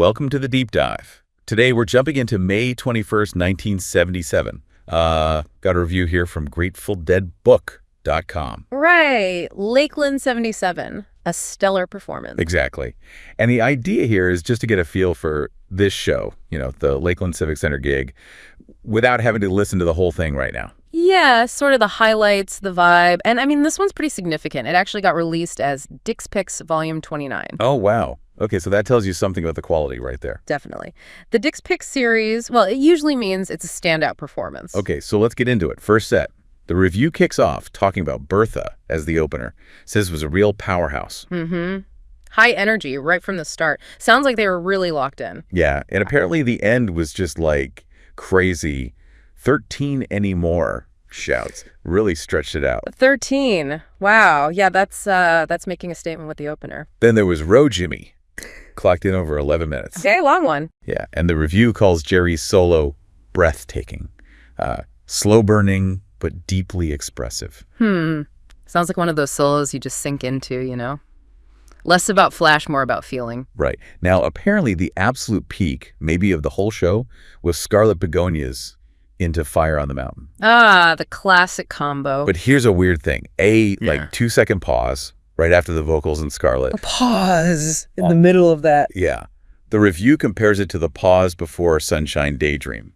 welcome to the Deep Dive. Today we're jumping into May 21st, 1977. Got a review here from GratefulDeadBook.com. Right. Lakeland 77. A stellar performance. Exactly. And the idea here is just to get a feel for this show, the Lakeland Civic Center gig, without having to listen to the whole thing right now. Yeah, sort of the highlights, the vibe. And I mean, this one's pretty significant. It actually got released as Dick's Picks Volume 29. Oh, wow. Okay, so that tells you something about the quality right there. Definitely. The Dick's Picks series, well, it usually means it's a standout performance. Okay, so let's get into it. First set. The review kicks off talking about Bertha as the opener. Says it was a real powerhouse. Mm-hmm. High energy right from the start. Sounds like they were really locked in. Yeah, and apparently the end was just like crazy. 13 anymore shouts. Really stretched it out. 13. Wow. Yeah, that's making a statement with the opener. Then there was Row Jimmy. Clocked in over 11 minutes. Okay, long one. Yeah, and the review calls Jerry's solo breathtaking. Slow burning, but deeply expressive. Sounds like one of those solos you just sink into, Less about flash, more about feeling. Right. Now, apparently the absolute peak, maybe of the whole show, was Scarlet Begonia's Into Fire on the Mountain. Ah, the classic combo. But here's a weird thing. Like 2-second pause right after the vocals in Scarlet. A pause in the middle of that. Yeah. The review compares it to the pause before Sunshine Daydream.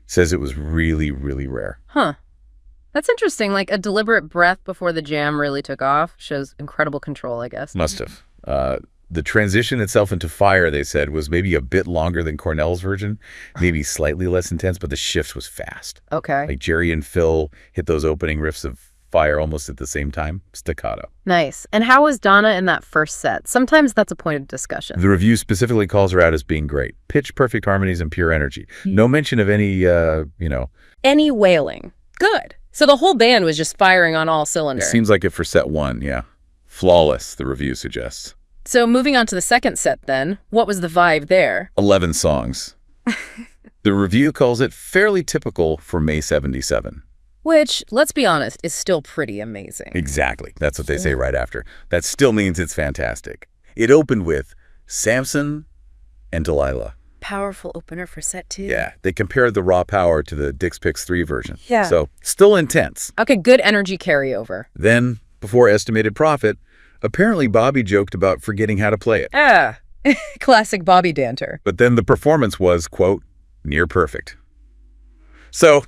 Says it was really, really rare. Huh. That's interesting. Like a deliberate breath before the jam really took off shows incredible control, I guess. Must have. The transition itself into Fire, they said, was maybe a bit longer than Cornell's version, maybe slightly less intense, but the shift was fast. Okay. Like Jerry and Phil hit those opening riffs of Fire almost at the same time. Staccato. Nice. And how was Donna in that first set? Sometimes that's a point of discussion. The review specifically calls her out as being great. Pitch perfect harmonies and pure energy. No mention of any, Any wailing. Good. So the whole band was just firing on all cylinders. It seems like it for set one, yeah. Flawless, the review suggests. So moving on to the second set then, what was the vibe there? 11 songs. The review calls it fairly typical for May 77. Which, let's be honest, is still pretty amazing. Exactly. That's what they say right after. That still means it's fantastic. It opened with Samson and Delilah. Powerful opener for set 2. Yeah. They compared the raw power to the Dick's Picks 3 version. Yeah. So still intense. Okay, good energy carryover. Then, before Estimated Profit, apparently Bobby joked about forgetting how to play it. Classic Bobby Danter. But then the performance was, quote, near perfect. So,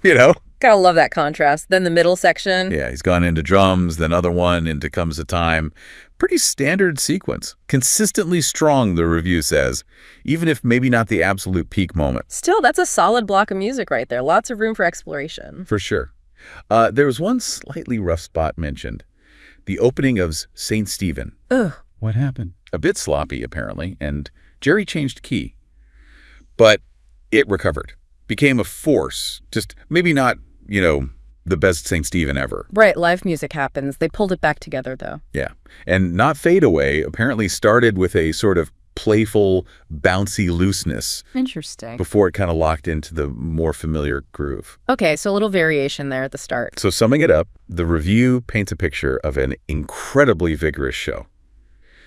Gotta love that contrast. Then the middle section. Yeah, he's gone into drums, then other one, into Comes a Time. Pretty standard sequence. Consistently strong, the review says, even if maybe not the absolute peak moment. Still, that's a solid block of music right there. Lots of room for exploration. For sure. There was one slightly rough spot mentioned. The opening of St. Stephen. Ugh. What happened? A bit sloppy, apparently, and Jerry changed key. But it recovered. Became a force. Just maybe not, the best St. Stephen ever. Right, live music happens. They pulled it back together, though. Yeah. And Not Fade Away apparently started with a sort of playful, bouncy looseness. Interesting. Before it kind of locked into the more familiar groove. Okay, so a little variation there at the start. So summing it up, the review paints a picture of an incredibly vigorous show.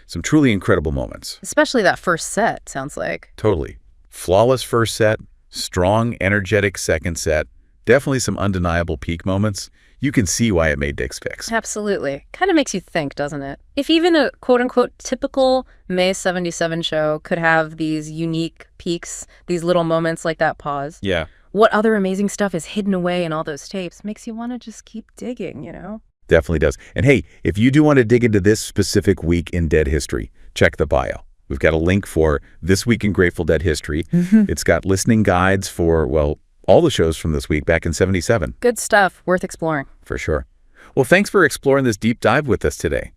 Some truly incredible moments. Especially that first set, sounds like. Totally. Flawless first set, strong, energetic second set, definitely some undeniable peak moments. You can see why it made Dick's Picks. Absolutely. Kind of makes you think, doesn't it? If even a quote-unquote typical May 77 show could have these unique peaks, these little moments like that pause. Yeah. What other amazing stuff is hidden away in all those tapes makes you want to just keep digging, Definitely does. And hey, if you do want to dig into this specific week in Dead history, check the bio. We've got a link for This Week in Grateful Dead History. It's got listening guides for, all the shows from this week back in 77. Good stuff. Worth exploring. For sure. Well, thanks for exploring this deep dive with us today.